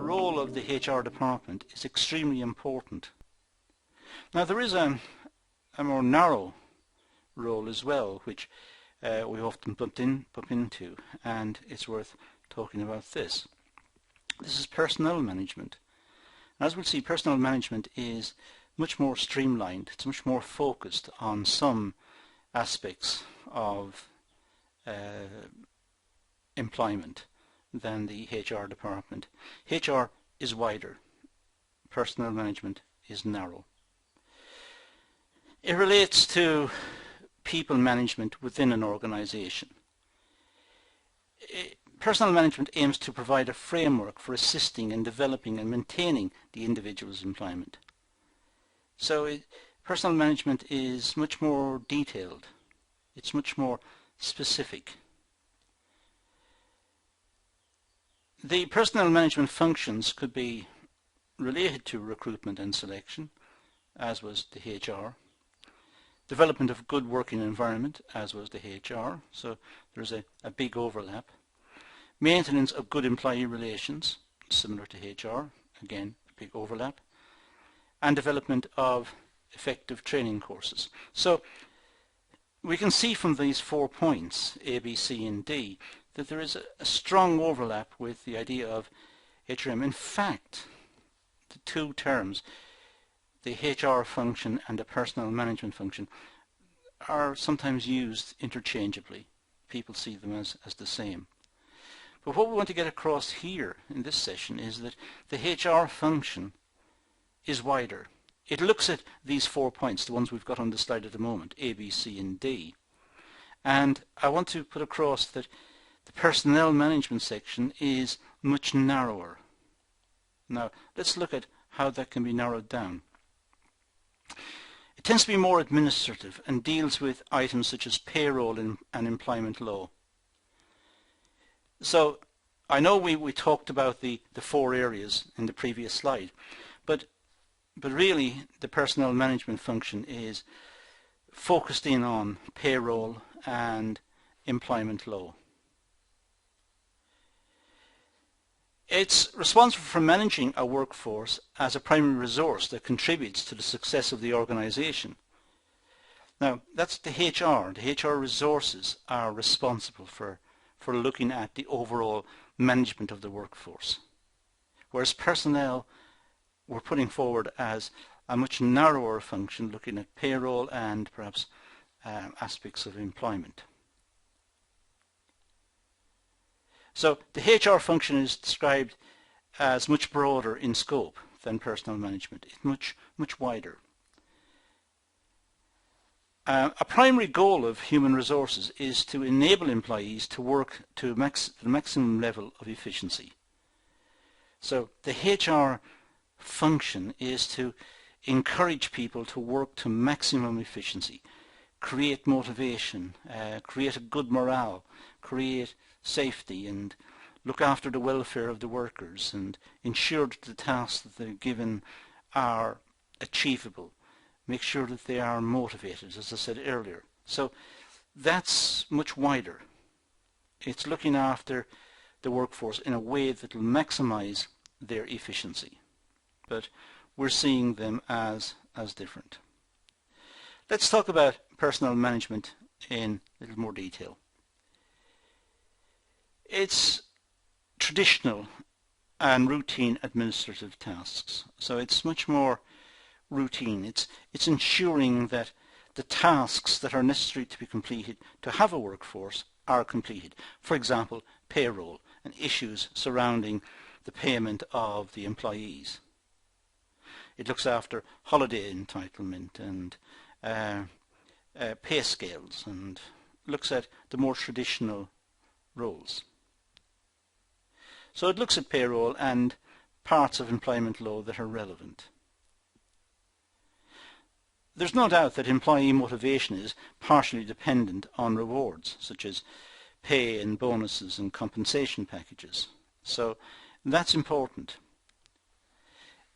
role of the HR department is extremely important. Now there is a more narrow role as well, which we often bump into, and it's worth talking about this. This is personnel management. As we'll see, personnel management is much more streamlined. It's much more focused on some aspects of employment than the HR department. HR is wider. Personnel management is narrow. It relates to people management within an organization. Personnel management aims to provide a framework for assisting and developing and maintaining the individual's employment. So personnel management is much more detailed. It's much more specific. The personnel management functions could be related to recruitment and selection, as was the HR. Development of good working environment, as was the HR, so there's a big overlap. Maintenance of good employee relations, similar to HR, again, a big overlap. And development of effective training courses. So we can see from these 4 points, A, B, C and D, that there is a strong overlap with the idea of HRM. In fact, the two terms, the HR function and the personnel management function, are sometimes used interchangeably. People see them as the same. But what we want to get across here in this session is that the HR function is wider. It looks at these 4 points, the ones we've got on the slide at the moment, A, B, C and D. And I want to put across that the personnel management section is much narrower. Now let's look at how that can be narrowed down. It tends to be more administrative and deals with items such as payroll and employment law. So I know we talked about the 4 areas in the previous slide, but really the personnel management function is focused in on payroll and employment law. It's responsible for managing a workforce as a primary resource that contributes to the success of the organization. Now that's the HR. The HR resources are responsible for looking at the overall management of the workforce, whereas personnel we're putting forward as a much narrower function, looking at payroll and perhaps aspects of employment. So the HR function is described as much broader in scope than personnel management. It's much wider. A primary goal of human resources is to enable employees to work to the maximum level of efficiency. So the HR function is to encourage people to work to maximum efficiency, create motivation, create a good morale, create safety and look after the welfare of the workers and ensure that the tasks that they're given are achievable, make sure that they are motivated, as I said earlier. So that's much wider. It's looking after the workforce in a way that will maximize their efficiency. But we're seeing them as different. Let's talk about personnel management in a little more detail. It's traditional and routine administrative tasks. So it's much more routine. It's ensuring that the tasks that are necessary to be completed to have a workforce are completed. For example, payroll and issues surrounding the payment of the employees. It looks after holiday entitlement and pay scales and looks at the more traditional roles. So it looks at payroll and parts of employment law that are relevant. There's no doubt that employee motivation is partially dependent on rewards, such as pay and bonuses and compensation packages. So that's important.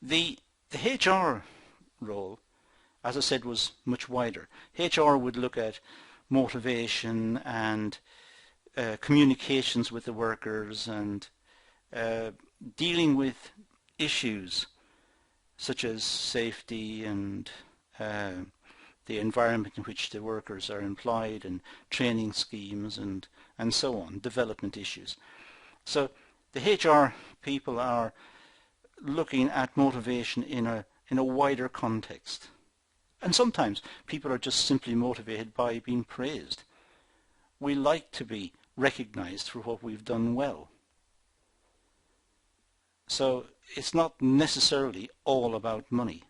The HR role, as I said, was much wider. HR would look at motivation and communications with the workers and dealing with issues such as safety and the environment in which the workers are employed, and training schemes and so on, development issues. So the HR people are looking at motivation in a wider context. And sometimes people are just simply motivated by being praised. We like to be recognized for what we've done well. So it's not necessarily all about money.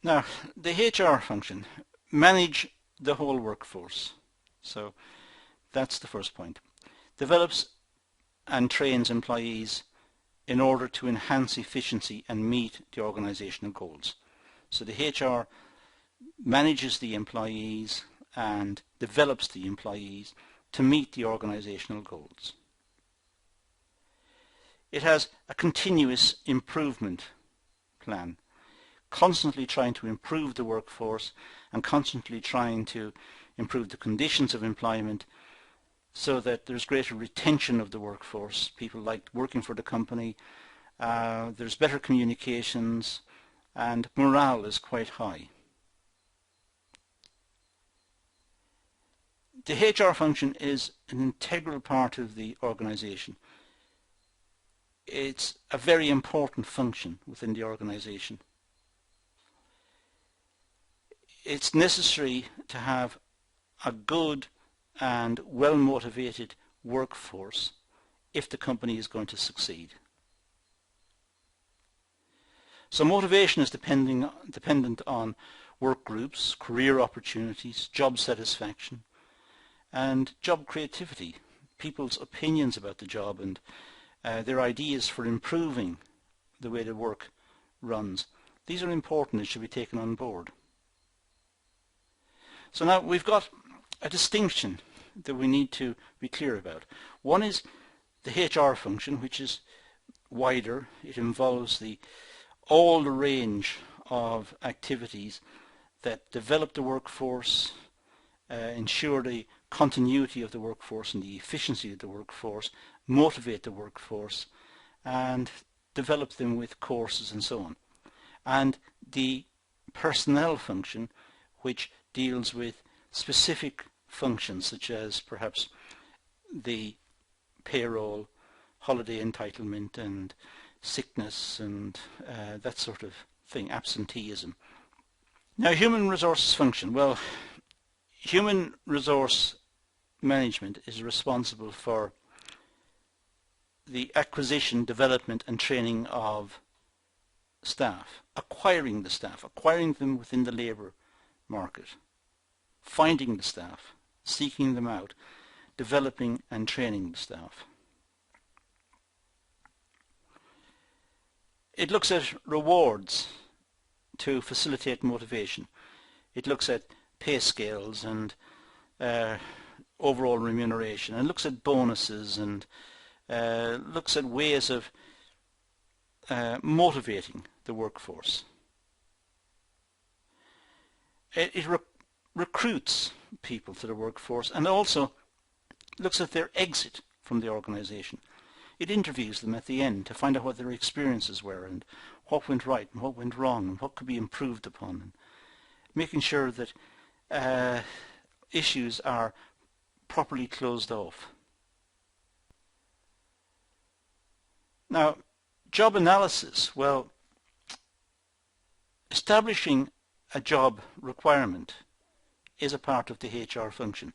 Now, the HR function, manage the whole workforce. So that's the first point. Develops and trains employees in order to enhance efficiency and meet the organizational goals. So the HR manages the employees and develops the employees to meet the organizational goals. It has a continuous improvement plan, constantly trying to improve the workforce and constantly trying to improve the conditions of employment so that there's greater retention of the workforce. People like working for the company, there's better communications, and morale is quite high. The HR function is an integral part of the organization. It's a very important function within the organization. It's necessary to have a good and well-motivated workforce if the company is going to succeed. So motivation is dependent on work groups, career opportunities, job satisfaction, and job creativity, people's opinions about the job and their ideas for improving the way the work runs. These are important and should be taken on board. So now we've got a distinction that we need to be clear about. One is the HR function, which is wider. It involves all the range of activities that develop the workforce, ensure the continuity of the workforce and the efficiency of the workforce, motivate the workforce, and develop them with courses and so on. And the personnel function, which deals with specific functions such as perhaps the payroll, holiday entitlement and sickness and that sort of thing, absenteeism. Now, human resources function. Well, human resource management is responsible for the acquisition, development and training of staff, acquiring the staff, acquiring them within the labour market, finding the staff, seeking them out, developing and training the staff. It looks at rewards to facilitate motivation. It looks at pay scales and overall remuneration, and looks at bonuses and looks at ways of motivating the workforce. It recruits people to the workforce and also looks at their exit from the organization. It interviews them at the end to find out what their experiences were and what went right and what went wrong and what could be improved upon, and making sure that issues are properly closed off. Now, job analysis. Well, establishing a job requirement is a part of the HR function.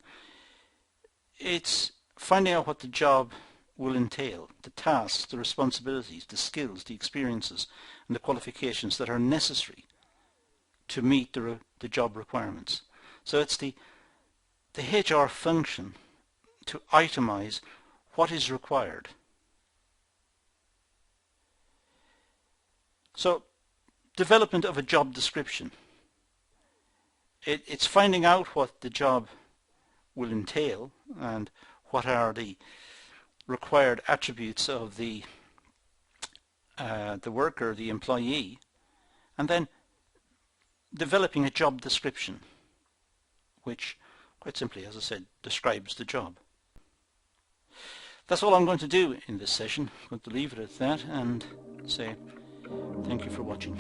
It's finding out what the job will entail, the tasks, the responsibilities, the skills, the experiences and the qualifications that are necessary to meet the job requirements. So it's the HR function to itemize what is required. So development of a job description. It's finding out what the job will entail and what are the required attributes of the worker, the employee, and then developing a job description which quite simply, as I said, describes the job. That's all I'm going to do in this session. I'm going to leave it at that and say thank you for watching.